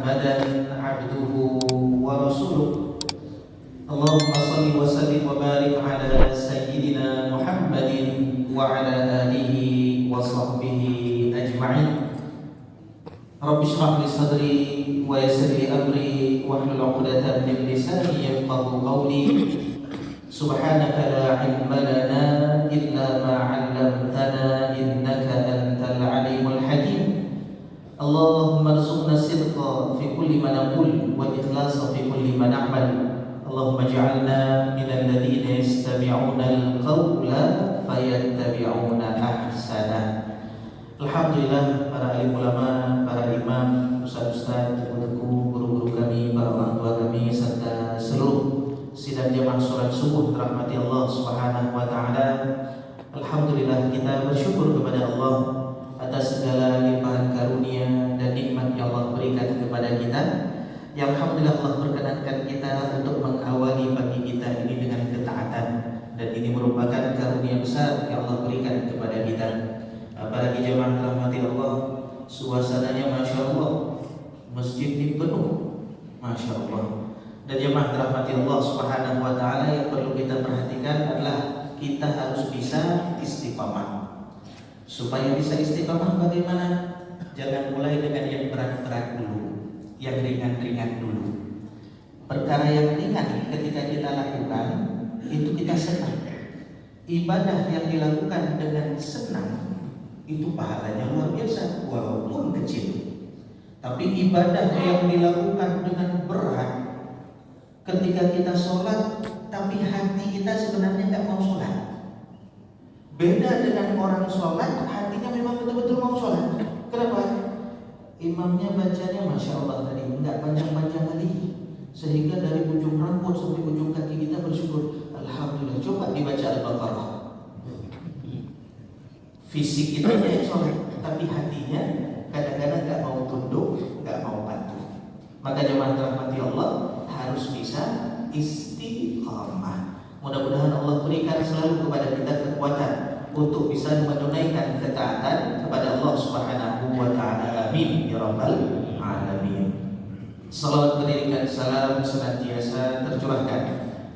محمدا عبده ورسوله اللهم صل وسلم وبارك على سيدنا محمد وعلى آله وصحبه أجمعين رب اشرح لي صدري ويسر لي أمري واحلل عقدة من لساني يفقهوا قولي سبحانك لا علم لنا إلا ما علمتنا إنك أنت العليم الحكيم اللهم ارزقنا الصدق في كل ما نقول والإخلاص في كل ما نعمل اللهم اجعلنا من الذين يستمعون القول فيتبعون أحسنه. Alhamdulillah, para alim ulama, para imam, ustaz-ustaz, teku-teku, guru-guru kami, para orang tua kami, serta seluruh sidang jamaah sholat subuh rahmati Allah Subhanahu wa taala. Alhamdulillah, kita bersyukur kepada Allah atas segala limpahan karunia dan nikmat yang Allah berikan kepada kita. Yang alhamdulillah Allah berkenankan kita untuk mengawali pagi kita ini dengan ketaatan, dan ini merupakan karunia besar yang Allah berikan kepada kita. Apalagi jemaah rahmati Allah, suasananya Masya Allah, masjid ini penuh, Masya Allah. Dan jemaah rahmati Allah Subhanahu wa ta'ala, yang perlu kita perhatikan adalah kita harus bisa istiqamah. Supaya bisa istiqamah bagaimana? Jangan mulai dengan yang berat-berat dulu, yang ringan-ringan dulu. Perkara yang ringan ketika kita lakukan, itu kita senang. Ibadah yang dilakukan dengan senang, itu pahalanya luar biasa walaupun kecil. Tapi ibadah yang dilakukan dengan berat, ketika kita sholat tapi hati kita sebenarnya nggak mau sholat. Beda dengan orang sholat, hatinya memang betul-betul mau sholat. Kenapa? Imamnya bacanya Masya Allah tadi nggak panjang-panjang kali, sehingga dari ujung rambut sampai ujung kaki kita bersyukur. Alhamdulillah. Coba dibaca Al-Baqarah. Fisik kita yang sholat, tapi hatinya kadang-kadang gak mau tunduk, gak mau patuh. Maka jemaah rahmati Allah harus bisa istiqamah. Mudah-mudahan Allah berikan selalu kepada kita kekuatan untuk bisa menunaikan ketaatan kepada Allah Subhanahu wa ta'ala. Amin ya rabbal alamin. Salawat berikan salam senantiasa tercurahkan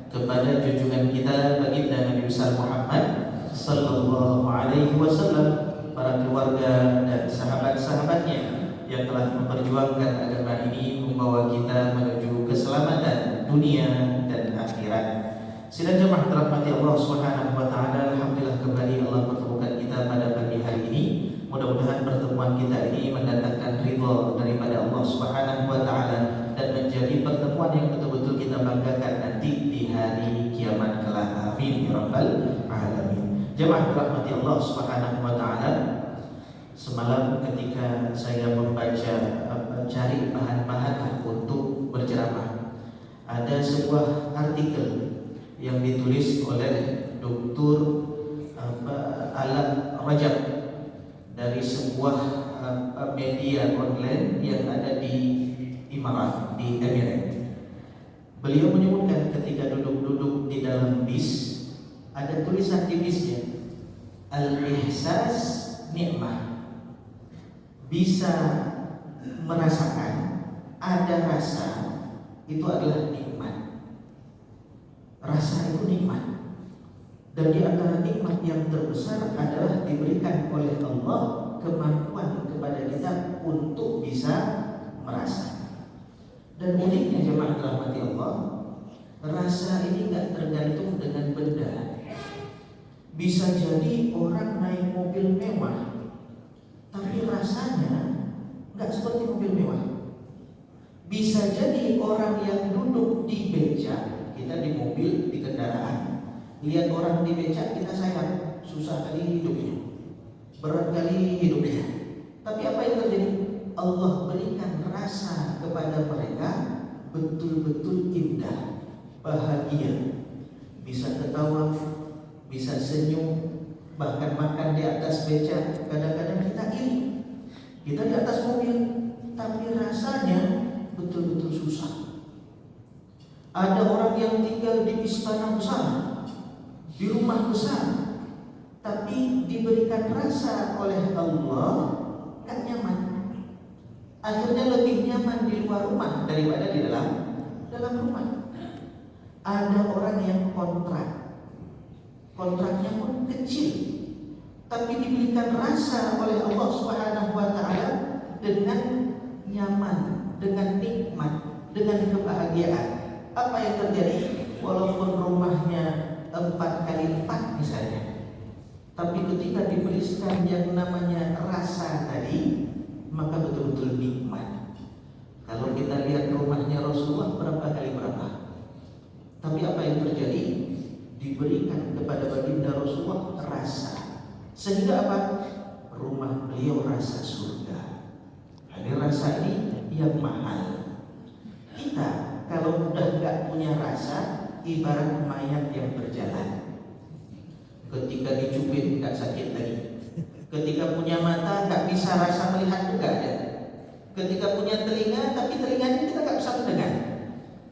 kepada junjungan kita baginda Nabi besar Muhammad sallallahu alaihi wasallam, para keluarga dan sahabat-sahabatnya yang telah memperjuangkan agama ini, membawa kita menuju keselamatan dunia dan akhirat. Sidang jemaah dirahmati Allah Subhanahu wa taala, alhamdulillah kembali Allah pertemukan kita pada pagi hari ini. Mudah-mudahan pertemuan kita ini mendatangkan ridha daripada Allah Subhanahu wa taala dan menjadi pertemuan yang betul-betul kita banggakan nanti di hari kiamat kelak. Amin ya rabbal alamin. Jemaah rahmati Allah Subhanahu wa taala, semalam ketika saya membaca cari bahan-bahan untuk berceramah, ada sebuah artikel yang ditulis oleh Dr. Alam Rajab dari sebuah media online yang ada di Imarat, di Emirat. Beliau menyebutkan ketika duduk-duduk di dalam bis, ada tulisan di bisnya, al-ihsas nikmah, bisa merasakan, ada rasa, itu adalah nikmat. Rasa itu nikmat. Dan di antara nikmat yang terbesar adalah diberikan oleh Allah kemampuan kepada kita untuk bisa merasa. Dan uniknya jemaah rahmati Allah, rasa ini gak tergantung dengan benda. Bisa jadi orang naik mobil mewah, tapi rasanya nggak seperti mobil mewah. Bisa jadi orang yang duduk di becak, kita di mobil, di kendaraan, lihat orang di becak kita sayang, susah kali hidupnya, berat kali hidupnya. Tapi apa yang terjadi? Allah berikan rasa kepada mereka betul-betul indah, bahagia, bisa ketawa, bisa senyum, bahkan makan di atas beca. Kadang-kadang kita iri, kita di atas mobil, tapi rasanya betul-betul susah. Ada orang yang tinggal di istana besar, di rumah besar, tapi diberikan rasa oleh Allah kan nyaman. Akhirnya lebih nyaman di luar rumah daripada di dalam rumah. Ada orang yang kontraknya pun kecil, tapi diberikan rasa oleh Allah Subhanahu wa taala dengan nyaman, dengan nikmat, dengan kebahagiaan. Apa yang terjadi? Walaupun rumahnya 4x4 misalnya, tapi ketika diberikan yang namanya rasa tadi, maka betul-betul nikmat. Kalau kita lihat rumahnya Rasulullah berapa? Tapi apa yang terjadi? Diberikan kepada baginda Rasulullah rasa, sehingga apa? Rumah beliau rasa surga. Ini rasa ini yang mahal. Kita kalau udah nggak punya rasa, ibarat mayat yang berjalan. Ketika dicubit nggak sakit lagi. Ketika punya mata nggak bisa rasa melihat juga ada. Ketika punya telinga, tapi telinganya kita nggak bisa mendengar.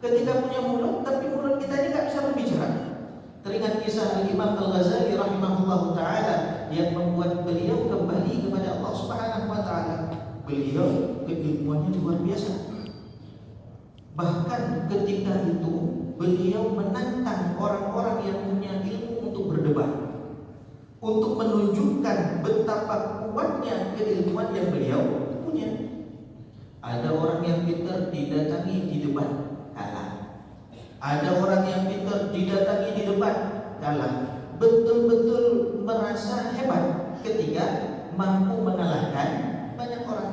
Ketika punya mulut, tapi mulut kita ini nggak bisa berbicara. Teringat kisah Imam Al-Ghazali rahimahullah taala yang membuat beliau kembali kepada Allah Subhanahu wa taala. Beliau keilmuannya luar biasa. Bahkan ketika itu beliau menantang orang-orang yang punya ilmu untuk berdebat, untuk menunjukkan betapa kuatnya keilmuan yang beliau punya. Ada orang yang pintar didatangi di debat, kalah. Ada orang yang pintar didatangi di debat, kalah. Betul-betul merasa hebat ketika mampu mengalahkan banyak orang.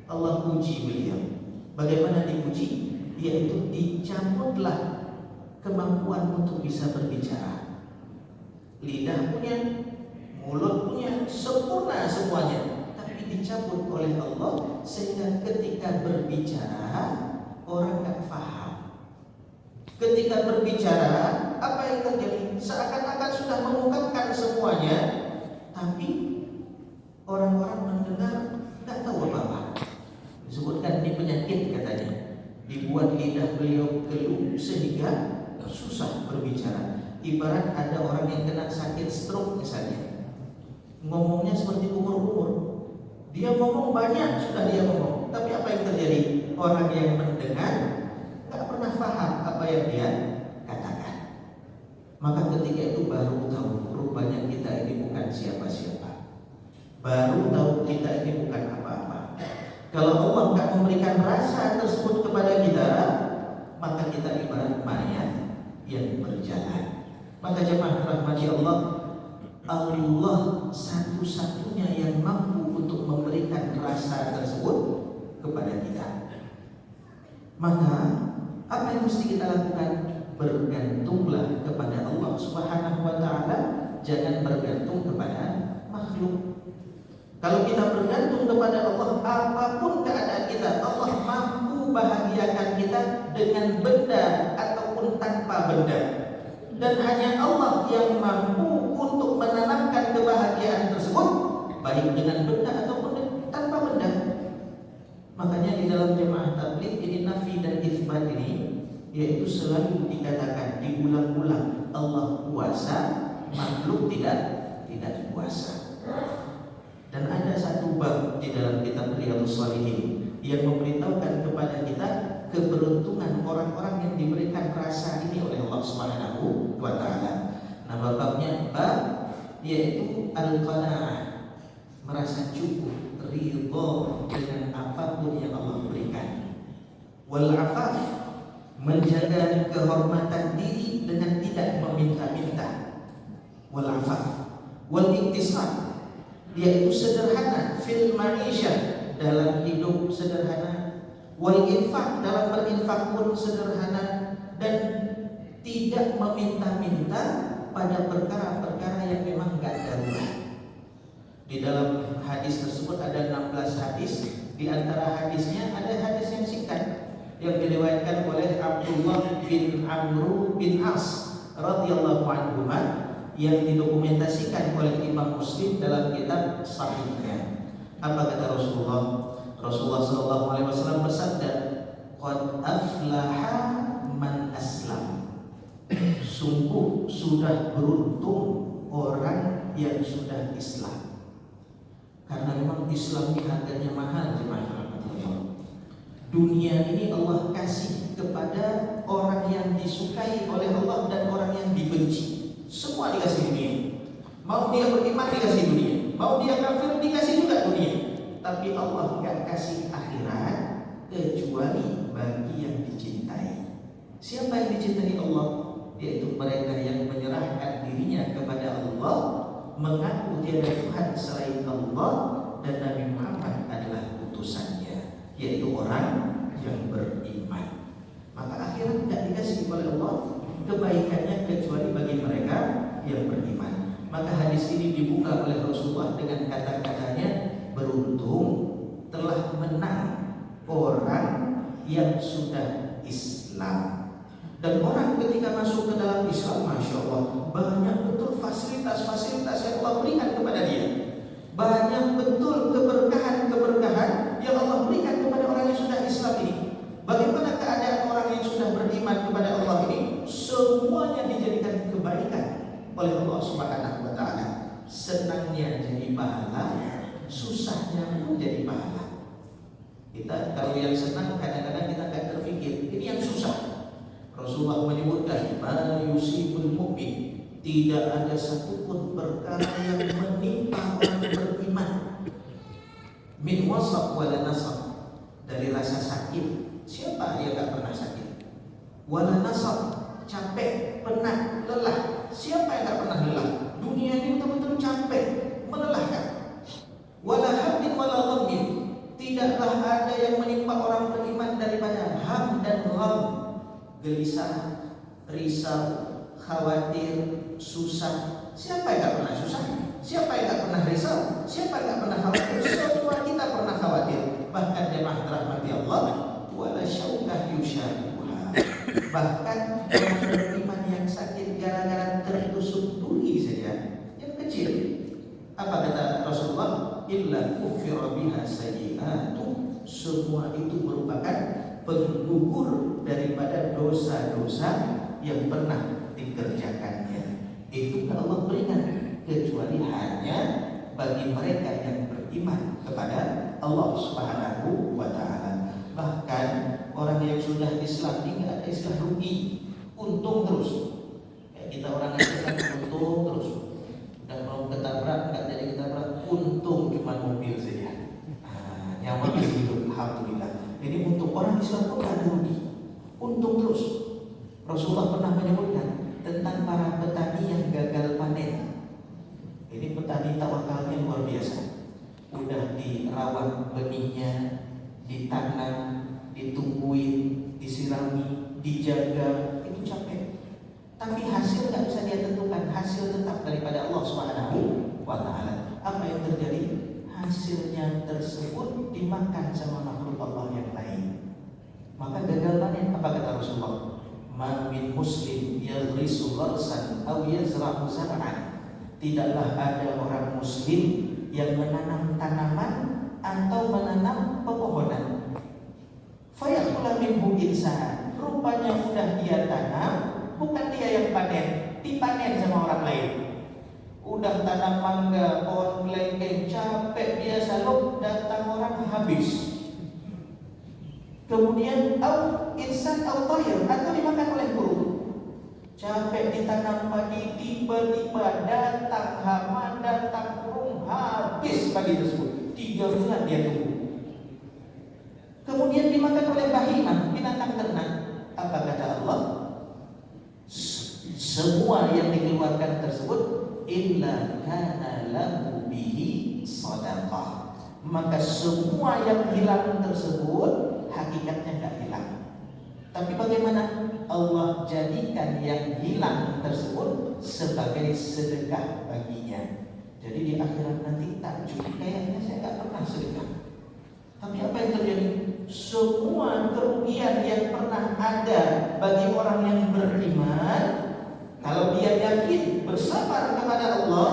Allah puji beliau. Bagaimana dipuji? Yaitu dicabutlah kemampuan untuk bisa berbicara. Lidah punya, mulut punya, sempurna semuanya, tapi dicabut oleh Allah sehingga ketika berbicara orang tak faham. Ketika berbicara, apa yang terjadi? Seakan-akan sudah mengungkapkan semuanya, tapi orang-orang mendengar tak tahu apa-apa. Disebutkan ini penyakit katanya, dibuat lidah beliau keluh sehingga susah berbicara. Ibarat ada orang yang kena sakit stroke misalnya, ngomongnya seperti kumur-kumur. Dia ngomong banyak, sudah dia ngomong, tapi apa yang terjadi? Orang yang mendengar tak pernah paham apa yang dia katakan. Maka ketika itu baru tahu rupanya kita ini bukan siapa-siapa. Baru tahu kita ini bukan apa-apa. Kalau Allah tak memberikan rasa tersebut kepada kita, maka kita ibarat mayat yang berjalan. Maka jemaah rahmati Allah, Allah satu-satunya yang mampu untuk memberikan rasa tersebut kepada kita. Maka apa yang mesti kita lakukan? Bergantunglah kepada Allah Subhanahu wa taala, jangan bergantung kepada makhluk. Kalau kita bergantung kepada Allah, apapun keadaan kita, Allah mampu bahagiakan kita dengan benda ataupun tanpa benda. Dan hanya Allah yang mampu untuk menanamkan kebahagiaan tersebut, baik dengan benda ataupun tanpa benda. Makanya di dalam jemaah tabligh ini nafi dan isbat ini, yaitu selalu dikatakan, diulang-ulang, Allah kuasa, makhluk tidak kuasa. Dan ada satu bab di dalam kitab Riyadhus Shalihin yang memberitahukan kepada kita keberuntungan orang-orang yang diberikan rasa ini oleh Allah Subhanahu wa taala. Nama babnya bab yaitu al-qanaah, merasa cukup, ridha dengan apapun yang Allah berikan. Wal afaf, menjaga kehormatan diri dengan tidak meminta-minta. Wal afaf, wal iktisad, yaitu sederhana fil ma'isyah, dalam hidup sederhana, wal infak, dalam berinfak pun sederhana, dan tidak meminta-minta pada perkara-perkara yang memang enggak darurat. Di dalam hadis tersebut ada 16 hadis. Di antara hadisnya ada hadis yang singkat yang diriwayatkan oleh Abdullah bin Amr bin As radhiyallahu anhu, yang didokumentasikan oleh Imam Muslim dalam kitab Sahihnya. Apa kata Rasulullah? Rasulullah sallallahu alaihi wasallam bersabda, "Qad aflaha man aslam." Sungguh sudah beruntung orang yang sudah Islam. Karena memang Islam ini harganya mahal, jemaah. rahmatullah. Dunia ini Allah kasih kepada orang yang disukai oleh Allah dan orang yang dibenci. Semua dikasih dunia. Mau dia beriman dikasih dunia, mau dia kafir dikasih juga dunia. Tapi Allah nggak kasih akhirat kecuali bagi yang dicintai. Siapa yang dicintai Allah? Yaitu mereka yang menyerahkan dirinya kepada Allah, mengaku tiada Tuhan selain Allah dan Nabi Muhammad adalah utusannya, yaitu orang yang beriman. Maka akhirat tidak dikasih oleh Allah kebaikannya kecuali bagi mereka yang beriman. Maka hadis ini dibuka oleh Rasulullah dengan kata-katanya, beruntung telah menang orang yang sudah Islam. Dan orang ketika masuk ke dalam Islam, Masya Allah, banyak betul fasilitas-fasilitas yang Allah berikan kepada dia. Banyak betul keberkahan-keberkahan yang Allah berikan kepada orang yang sudah Islam ini. Bagaimana keadaan orang yang sudah beriman kepada Allah ini? Semuanya dijadikan kebaikan oleh Allah Subhanahu wa Ta'ala. Senangnya jadi pahala, susahnya pun jadi pahala. Kita kalau yang senang kadang-kadang kita nggak terpikir, ini yang susah. Rasulullah menyebutkan, ma yusibul mu'min, tidak ada satupun perkara yang menimpa orang beriman, min wasab wala nasab, dari rasa sakit. Siapa yang tak pernah sakit? Wala nasab, capek, penat, lelah. Siapa yang tak pernah lelah? Dunia ini betul-betul capek, melelahkan. Wala hammin wala ghammin, tidaklah ada yang menimpa orang beriman daripada ham dan gham, gelisah, risau, khawatir, susah. Siapa yang tak pernah susah? Siapa yang tak pernah risau? Siapa yang tak pernah khawatir? Semua kita pernah khawatir. Bahkan jemaah rahmati Allah, wala syaukah yushabuha, bahkan orang beriman yang sakit gara-gara tertusuk duri saja, yang kecil, apa kata Rasulullah? Illa kufira biha sayyi'atu, semua itu merupakan penggugur daripada dosa-dosa yang pernah dikerjakannya. Itu Allah berikan kecuali hanya bagi mereka yang beriman kepada Allah Subhanahu wa Ta'ala. Bahkan orang yang sudah Islam ini nggak ada istilah rugi, untung terus. Kayak kita orang Islam untung terus. Dan mau ketabrak nggak jadi ketabrak, untung cuma mobil saja. Nyawa hidup, alhamdulillah. Jadi untuk orang Islam pun nggak ada rugi, untung terus. Rasulullah pernah menyebutkan tentang para petani yang gagal panen. Ini petani tawakalnya luar biasa. Udah dirawat benihnya, ditanam, ditungguin, disirami, dijaga, itu capek. Tapi hasil nggak bisa dia tentukan, hasil tetap daripada Allah Subhanahu wa Ta'ala. Apa yang terjadi? Hasilnya tersebut dimakan sama makhluk Allah yang lain. Maka gagal panen. Apa kata Rasulullah? Ma min muslim yaghrisu gharsan aw yazra'u zar'an, tidaklah ada orang muslim yang menanam tanaman atau menanam pepohonan. Fayaqula minhu insan, rupanya udah dia tanam, bukan dia yang panen, dipanen sama orang lain. Udah tanam mangga, pohon kelengkeng, capek dia salok, datang orang habis. Kemudian insan atau dimakan oleh burung. Capek ditanam padi, tiba-tiba datang hama, datang burung, habis padi tersebut. 3 bulan dia tunggu. Kemudian dimakan oleh bahimah, binatang ternak. Apa kata Allah? Semua yang dikeluarkan tersebut illa kana lahu bihi shadaqah. Maka semua yang hilang tersebut hakikatnya tidak hilang. Tapi bagaimana? Allah jadikan yang hilang tersebut sebagai sedekah baginya. Jadi di akhirat nanti takjub, kayaknya saya tidak pernah sedekah. Tapi apa yang terjadi? Semua kerugian yang pernah ada bagi orang yang beriman, kalau dia yakin bersabar kepada Allah,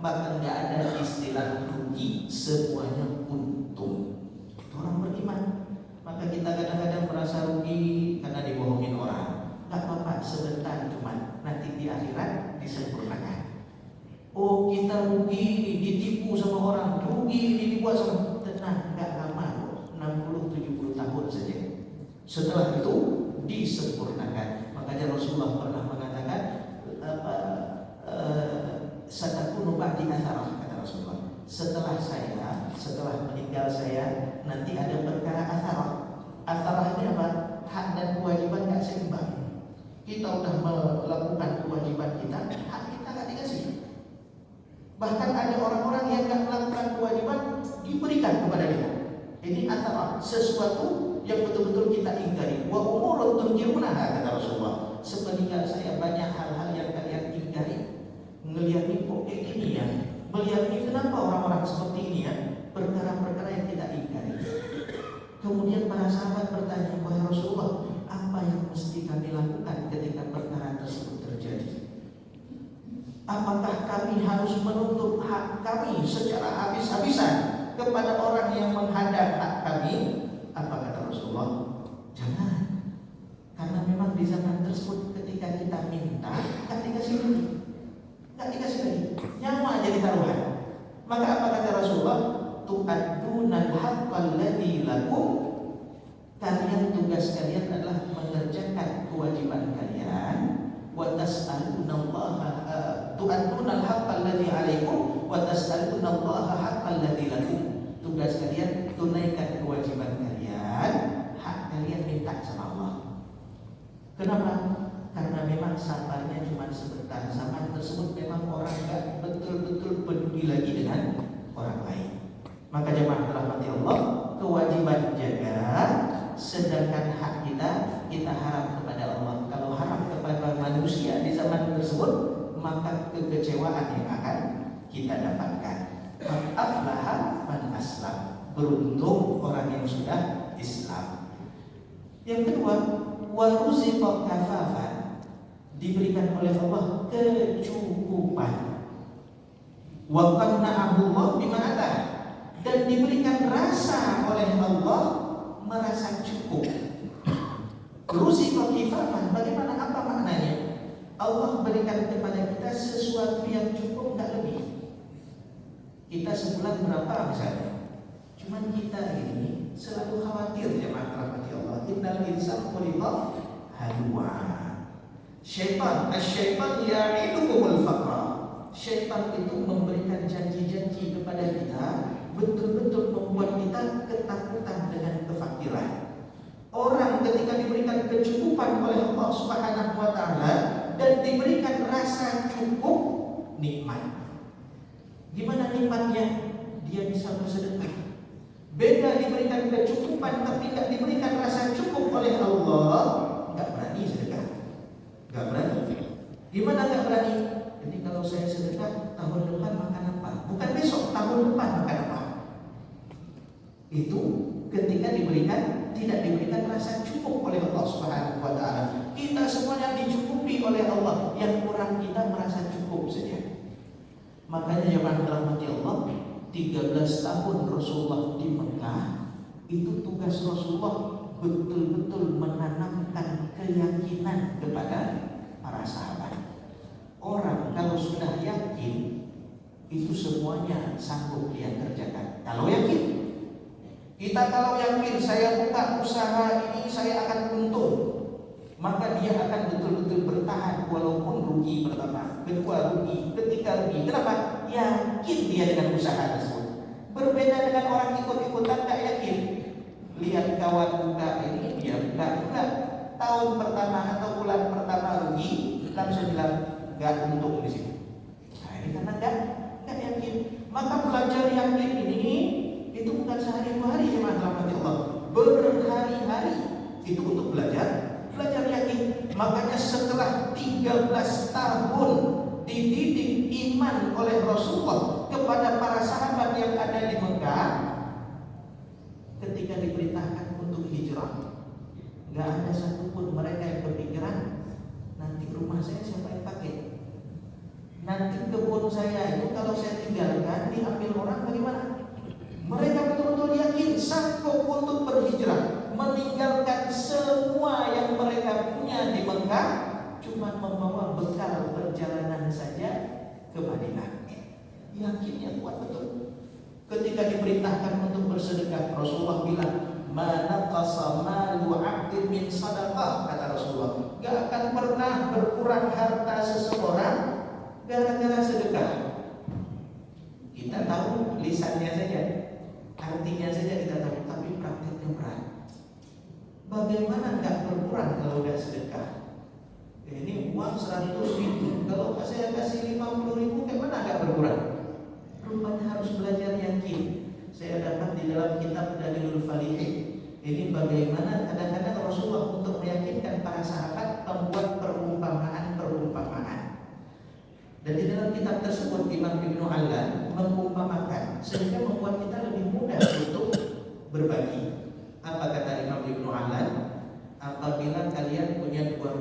maka tidak ada istilah rugi, semuanya untung. Itu orang beriman. Maka kita kadang-kadang merasa rugi karena dibohongin orang. Gak apa-apa, sebentar cuma, nanti di akhirat disempurnakan. Oh kita rugi, ditipu sama orang, rugi, dibuat sama, tenang, gak lama. 6 Setelah itu disempurnakan. Makanya Rasulullah pernah mengatakan satakunu ba'di atharah, kata Rasulullah. Setelah meninggal saya nanti ada perkara atharah. Atharah ini apa? Hak dan kewajiban nggak seimbang. Kita udah melakukan kewajiban kita, hak kita nggak dikasih. Bahkan ada orang-orang yang nggak melakukan kewajiban diberikan kepada dia. Ini atharah, sesuatu yang betul-betul kita ingkari. Wa umurun tunkirunaha, kata Rasulullah. Sepeninggal saya banyak hal-hal yang kalian ingkari. Ngelihat ini kok kayak gini ya, melihat ini kenapa orang-orang seperti ini ya, perkara-perkara yang kita ingkari. Kemudian para sahabat bertanya, wahai Rasulullah, apa yang mesti kami lakukan ketika perkara tersebut terjadi? Apakah kami harus menuntut hak kami secara habis-habisan kepada orang yang menghadap hak kami? Apa kata Rasulullah? Jangan. Karena memang di zaman tersebut ketika kita minta, nggak dikasih lagi. Nggak dikasih lagi. Nyawa aja ditaruhan. Maka apa kata Rasulullah? Tu'addunal haqqal ladzi lakum. Kalian, tugas kalian adalah mengerjakan kewajiban kalian. Wa tas'alunallaha tu'addunal haqqal ladzi 'alaikum wa tas'alunallaha haqqal ladzi lakum. Tugas kalian tunaikan kewajiban kalian, hak kalian minta sama Allah. Kenapa? Karena memang sabarnya cuma sebentar. Zaman tersebut memang orang enggak betul-betul peduli lagi dengan orang lain. Maka jemaah rahmati Allah, kewajiban jaga, sedangkan hak kita harap kepada Allah. Kalau harap kepada manusia di zaman tersebut, maka kekecewaan yang akan kita dapatkan. Aflaha man aslam. Beruntung orang yang sudah Islam. Yang kedua, wa ruziqa kafafan. Diberikan oleh Allah kecukupan. Wa qanna'ahu Allah bima atah. Dan diberikan rasa oleh Allah merasa cukup. Ruziqa kifafan. Bagaimana, apa maknanya? Allah berikan kepada kita sesuatu yang cukup, enggak lebih. Kita sebulan berapa misalnya? Cuman kita ini selalu khawatir, jemaah rahmati Allah. Innal insana khuliqa halwa. Syaitan ya'idukumul faqra. Syaitan itu memberikan janji-janji kepada kita, betul-betul membuat kita ketakutan dengan kefakiran. Orang ketika diberikan kecukupan oleh Allah Subhanahu wa taala dan diberikan rasa cukup, nikmat. Gimana nikmatnya? Dia bisa bersedekah. Beda diberikan kecukupan tapi tidak diberikan rasa cukup oleh Allah, nggak berani sedekah, nggak berani. Gimana nggak berani? Jadi kalau saya sedekah tahun depan makan apa? Bukan besok, tahun depan makan apa? Itu ketika tidak diberikan rasa cukup oleh Allah Subhanahu wa taala. Kita semuanya dicukupi oleh Allah, yang kurang kita merasa cukup saja. Makanya jemaah rahmati Allah, 13 tahun Rasulullah di Mekah, itu tugas Rasulullah betul-betul menanamkan keyakinan kepada para sahabat. Orang kalau sudah yakin, itu semuanya sanggup dia kerjakan. Kalau yakin, kalau yakin saya buka usaha ini saya akan untung, maka dia akan betul-betul bertahan walaupun rugi pertama, kedua rugi, ketiga rugi. Kenapa? Yakin dia dengan usaha tersebut. Berbeda dengan orang ikut-ikutan tak yakin. Lihat kawan buka ini, dia buka juga. Tahun pertama atau bulan pertama rugi, langsung bilang nggak untung di sini. Nah, ini karena nggak yakin. Maka belajar yakin ini itu bukan sehari dua hari, jemaah rahmati Allah. Berhari-hari itu untuk belajar yakin. Makanya setelah 13 tahun dididik iman oleh Rasulullah kepada para sahabat yang ada di Mekah, ketika diperintahkan untuk hijrah, nggak ada satupun mereka yang berpikiran nanti rumah saya siapa yang pakai, nanti kebun saya itu kalau saya tinggalkan diambil orang bagaimana. Mereka betul-betul yakin sanggup untuk berhijrah, meninggalkan semua yang mereka punya di Mekah, cuma membawa bekal perjalanan saja ke Madinah. Yakinnya kuat betul. Ketika diperintahkan untuk bersedekah, Rasulullah bilang, "Ma naqasa malu 'abdin pernah berkurang harta seseorang gara-gara sedekah? Kita tahu lisannya saja, artinya saja kita tahu, tapi prakteknya berat. Bagaimana nggak berkurang kalau udah sedekah? Ini uang 100.000, kalau saya kasih 50.000, gimana nggak berkurang? Rupanya harus belajar yakin. Saya dapat di dalam kitab Dalilul Falihin. Ini bagaimana kadang-kadang Rasulullah untuk meyakinkan para sahabat membuat perumpamaan. Dan di dalam kitab tersebut Imam Ibnu Allan mengumpamakan sehingga membuat kita lebih mudah untuk berbagi. Apa kata Imam Ibnu Allan? Apabila kalian punya dua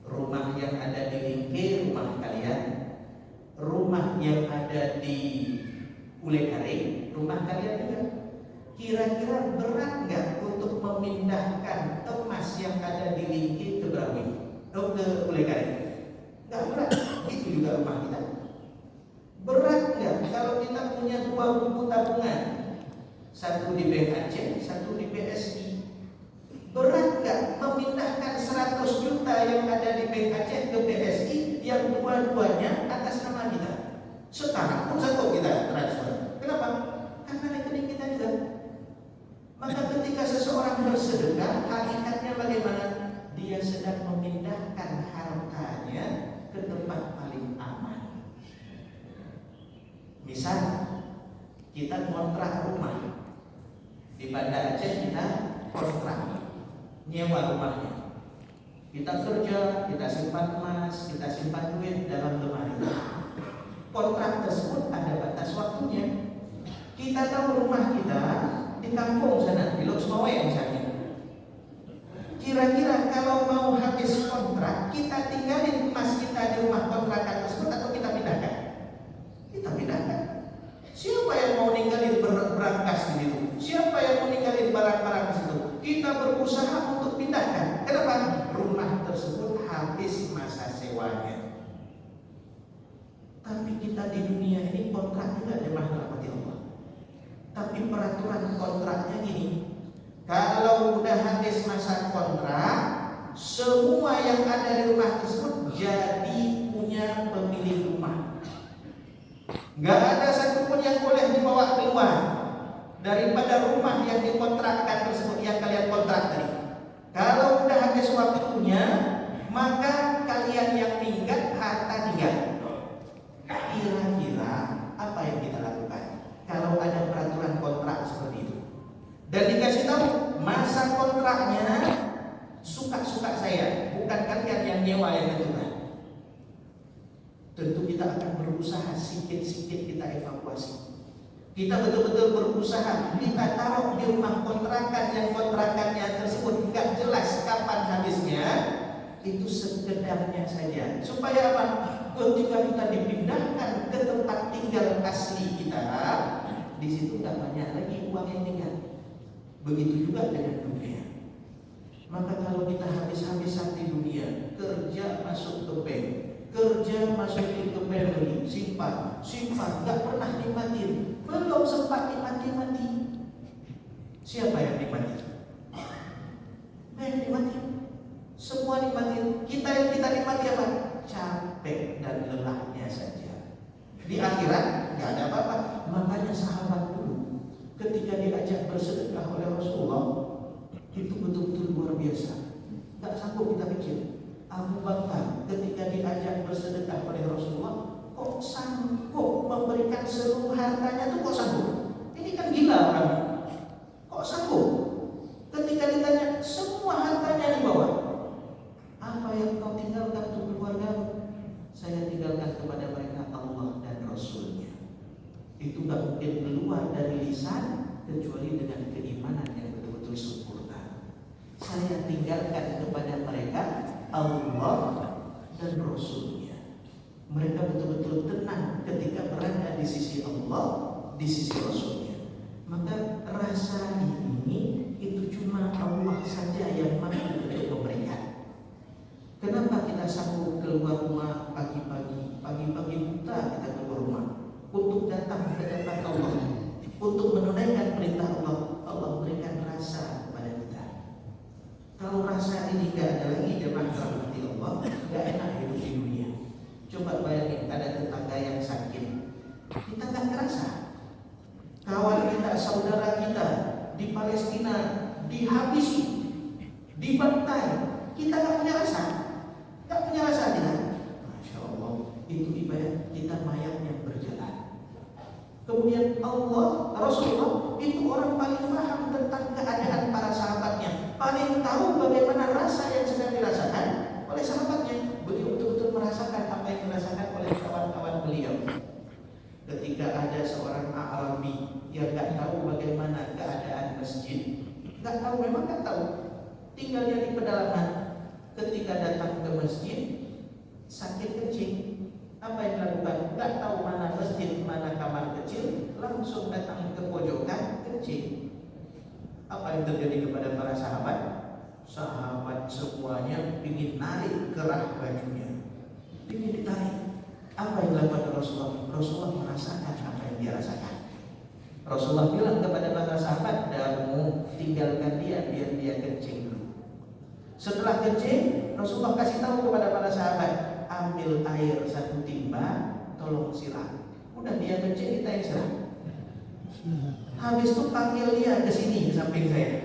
rumah yang ada di Lingke rumah kalian, rumah yang ada di Ulekare rumah kalian juga, kira-kira berat nggak untuk memindahkan emas yang ada di Lingke ke Brawi atau ke Ulekare? Nggak berat. Itu juga rumah kita. Berat nggak kalau kita punya dua buku tabungan, satu di Bank Aceh, satu di BSI? Berat nggak memindahkan 100 juta yang ada di Bank Aceh ke BSI yang dua-duanya atas nama kita? Sekarang pun satu kita transfer. Kenapa? Karena rekening kita juga. Maka ketika seseorang bersedekah, hakikatnya bagaimana? Dia sedang memindahkan hartanya ke tempat paling aman. Misal kita kontrak rumah di Banda Aceh, kita kontrak nyewa rumahnya. Kita kerja, kita simpan emas, kita simpan duit dalam lemari. Kontrak tersebut ada batas waktunya. Kita tahu rumah kita di kampung sana, di Loksmawe misalnya. Kira-kira kalau mau habis kontrak, kita tinggalin emas kita di rumah kontrakan tersebut atau kita pindahkan? Kita pindahkan. Siapa yang mau ninggalin berangkas di situ? Siapa yang mau ninggalin barang-barang di situ? Kita berusaha untuk pindahkan. Kenapa? Rumah tersebut habis masa sewanya. Tapi kita di dunia ini kontrak juga jemaah rahmati Allah. Tapi peraturan kontraknya gini. Kalau udah habis masa kontrak, semua yang ada di rumah tersebut jadi punya pemilik rumah. Gak ada satupun yang boleh dibawa keluar daripada rumah yang dikontrakkan tersebut, yang kalian kontrak tadi. Kalau udah habis waktunya, maka kalian yang tinggal, harta tinggal. Kira-kira apa yang kita lakukan kalau ada peraturan kontrak seperti itu? Dan dikasih tahu masa kontraknya suka-suka saya, bukan kalian yang nyewa yang tentukan. Tentu kita akan berusaha sikit-sikit kita evakuasi. Kita betul-betul berusaha, kita taruh di rumah kontrakan yang kontrakannya tersebut nggak jelas kapan habisnya. Itu sekedarnya saja. Supaya apa? Ketika kita dipindahkan ke tempat tinggal asli kita, di situ nggak banyak lagi uang yang tinggal. Begitu juga dengan dunia. Maka kalau kita habis-habisan di dunia, kerja masuk ke bank, kerja masukin ke family, simpan, nggak pernah nikmatin, belum sempat nikmati. Siapa yang nikmati? Yang nikmati, semua nikmatin. Kita yang kita nikmati apa? Capek dan lelahnya saja. Di akhirat nggak ada apa-apa. Makanya sahabat dulu ketika diajak bersedekah oleh Rasulullah itu betul-betul luar biasa. Nggak sanggup kita pikir. Abu Bakar ketika diajak bersedekah oleh Rasulullah, kok sanggup memberikan seluruh hartanya tuh, kok sanggup? Ini kan gila orang. Kok sanggup? Ketika ditanya semua hartanya dibawa. Apa yang kau tinggalkan untuk keluarga? Saya tinggalkan kepada mereka Allah dan Rasulnya. Itu gak mungkin keluar dari lisan kecuali dengan keimanan yang betul-betul sempurna. Saya tinggalkan kepada mereka Allah dan Rasulnya. Mereka betul-betul tenang ketika berada di sisi Allah, di sisi Rasulnya. Maka rasa ini itu cuma Allah saja yang mampu untuk memberikan. Kenapa kita sanggup keluar rumah pagi-pagi buta kita keluar rumah untuk datang ke hadapan Allah, untuk menunaikan perintah Allah? Allah berikan rasa kepada kita. Kalau rasa ini gak ada lagi jemaah rahmati Allah, gak enak hidup di dunia. Coba bayangin ada tetangga yang sakit, kita gak terasa. Kawan kita, saudara kita di Palestina dihabisi, dibantai, kita gak punya rasa, gak punya rasa kita. Masya Allah, itu ibadah kita mayat yang berjalan. Kemudian Allah, Rasulullah itu orang paling paham tentang keadaan para sahabatnya, paling tahu bagaimana rasa yang sedang dirasakan oleh sahabatnya. Beliau betul-betul merasakan apa yang dirasakan oleh kawan-kawan beliau. Ketika ada seorang Arabi yang nggak tahu bagaimana keadaan masjid, nggak tahu, memang nggak tahu, tinggalnya di pedalaman. Ketika datang ke masjid, sakit kencing. Apa yang dilakukan? Nggak tahu mana masjid, mana kamar kecil, langsung datang ke pojokan kencing. Apa yang terjadi kepada para sahabat? Sahabat semuanya ingin narik kerah bajunya, ingin ditarik. Apa yang dilakukan Rasulullah? Rasulullah merasakan apa yang dia rasakan. Rasulullah bilang kepada para sahabat, "Kamu tinggalkan dia, biar dia kencing dulu." Setelah kencing, Rasulullah kasih tahu kepada para sahabat, ambil air satu timba, tolong siram. Udah dia kencing, kita yang siram. Habis itu panggil dia ke sini, ke samping saya.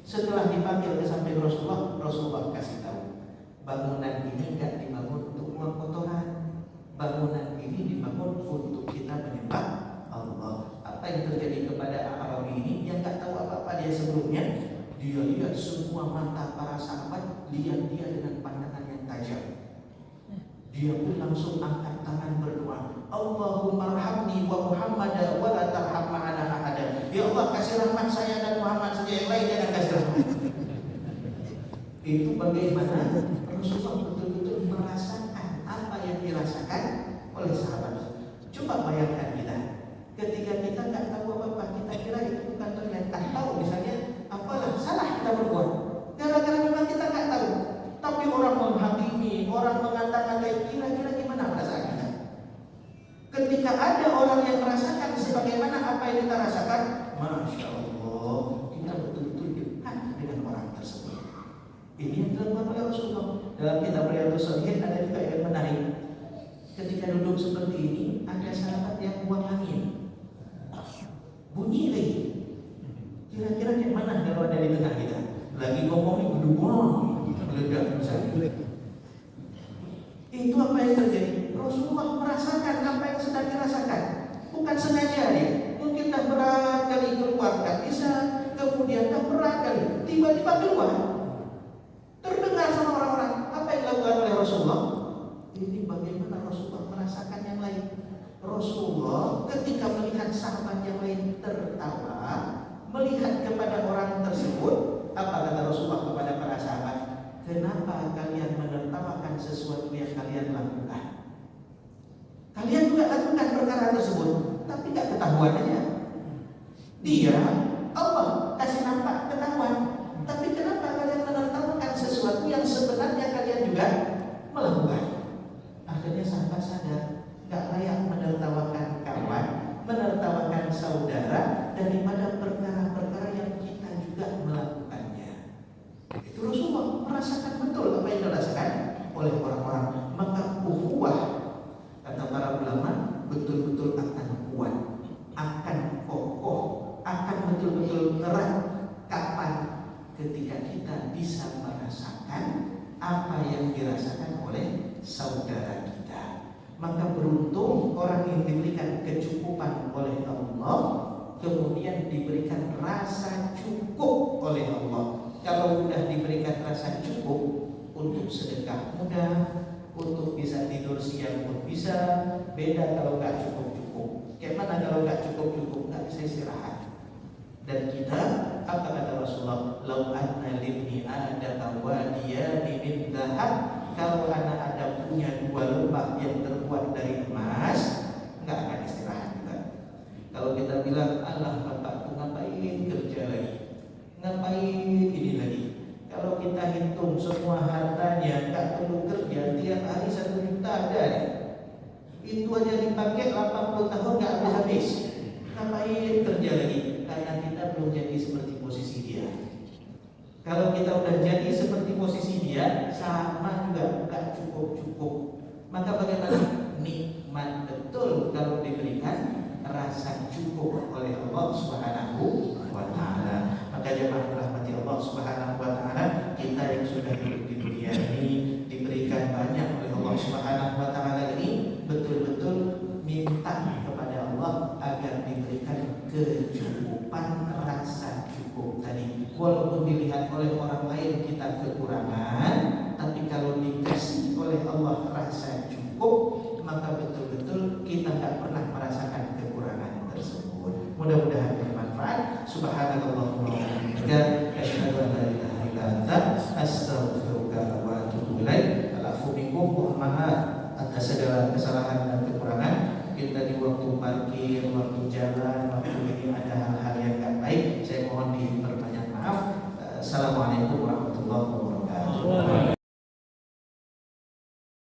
Setelah dipanggil ke samping Rasulullah, Rasulullah kasih tahu, bangunan ini enggak dibangun untuk buang kotoran. Bangunan ini dibangun untuk kita menyembah Allah. Apa yang terjadi kepada Arabi ini yang enggak tahu apa-apa dia sebelumnya? Dia lihat semua mata para sahabat, lihat dia dengan pandangan yang tajam. Dia pun langsung angkat tangan berdoa, Allahumma arhamni wa Muhammadan wa la tarham ma'ana ahada. Ya Allah, kasih rahmat saya dan Muhammad saja, yang lain jangan kasih rahmat. Itu bagaimana Rasulullah betul-betul merasakan apa yang dirasakan oleh sahabat. Coba bayangkan kita, ketika kita nggak tahu apa-apa, kita kira itu bukan toilet, tahu misalnya apalah salah kita berbuat, gara-gara memang kita nggak tahu. Tapi orang menghakimi, orang mengata-ngatai, kira-kira gimana perasaan kita? Ketika ada orang yang merasakan sebagaimana apa yang kita rasakan, Masya Allah, kita betul-betul dekat dengan orang tersebut. Ini yang dilakukan oleh Rasulullah. Dalam kitab Riyadhus Shalihin ada juga yang menarik. Ketika duduk seperti ini, ada sahabat yang buang angin, bunyi lagi. Kira-kira gimana kalau ada di tengah kita? Lagi ngomongin berdua, meledak misalnya. Itu apa yang terjadi? Rasulullah merasakan apa yang sedang dirasakan. Bukan sengaja dia. Mungkin dah berat kali keluar tak bisa, kemudian dah berat kali tiba-tiba keluar. Terdengar sama orang-orang. Apa yang dilakukan oleh Rasulullah? Ini bagaimana Rasulullah merasakan yang lain. Rasulullah ketika melihat sahabat yang lain tertawa, melihat kepada orang tersebut, apa kata Rasulullah kepada para sahabat? Kenapa kalian menertawakan sesuatu yang kalian lakukan? Kalian juga lakukan perkara tersebut, tapi gak ketahuan aja. Dia, Allah kasih nampak ketahuan. Tapi kenapa kalian menertawakan sesuatu yang sebenarnya kalian juga melakukan? Akhirnya sahabat sadar, gak layak menertawakan kawan, menertawakan saudara daripada perkara-perkara yang kita juga melakukannya. Itu Rasulullah merasakan betul apa yang dirasakan oleh orang-orang. Maka ukhuwah, kata para ulama, betul-betul akan kuat, akan kokoh, akan betul-betul erat kapan? Ketika kita bisa merasakan apa yang dirasakan oleh saudara kita. Maka beruntung orang yang diberikan kecukupan oleh Allah, kemudian diberikan rasa cukup oleh Allah. Kalau sudah diberikan rasa cukup, untuk sedekah mudah, untuk bisa tidur siang pun bisa. Beda kalau nggak cukup-cukup. Gimana kalau nggak cukup-cukup, nggak bisa istirahat. Dan kita, apa kata Rasulullah? Lau anna libni Adam wadiyani min dhahab. Kalau anak Adam punya 2 lembah yang terbuat dari emas, nggak akan istirahat juga. Kalau kita bilang, Allah bapakku ngapain kerja lagi, ngapain ini lagi. Kalau kita hitung semua hartanya, nggak perlu kerja, tiap hari 1 juta ada. Itu aja dipakai 80 tahun nggak habis-habis. Ngapain kerja lagi? Karena kita belum jadi seperti posisi dia. Kalau kita udah jadi seperti posisi dia, sama juga nggak cukup-cukup. Maka bagaimana? Nikmat betul kalau diberikan rasa cukup oleh Allah Subhanahu wa taala. Maka jemaah rahmati Allah Subhanahu wa taala, kita yang sudah hidup di dunia ini diberikan banyak oleh Allah Subhanahu wa taala ini, betul-betul minta kepada Allah agar diberikan kecukupan rasa cukup tadi. Walaupun dilihat oleh orang lain kita kekurangan, tapi kalau dikasih oleh Allah rasa cukup, maka betul-betul kita tak pernah merasakan kekurangan tersebut. Mudah-mudahan bermanfaat. Subhanallahumma wa bihamdika, asyhadu an la ilaha illa anta, astaghfiruka wa atubu ilaik. Al-afwu minkum, mohon maaf atas segala kesalahan dan kekurangan kita di waktu parkir, waktu jalan, waktu ini ada hal-hal yang tak baik. Saya mohon diperbanyak maaf. Assalamualaikum warahmatullahi wabarakatuh.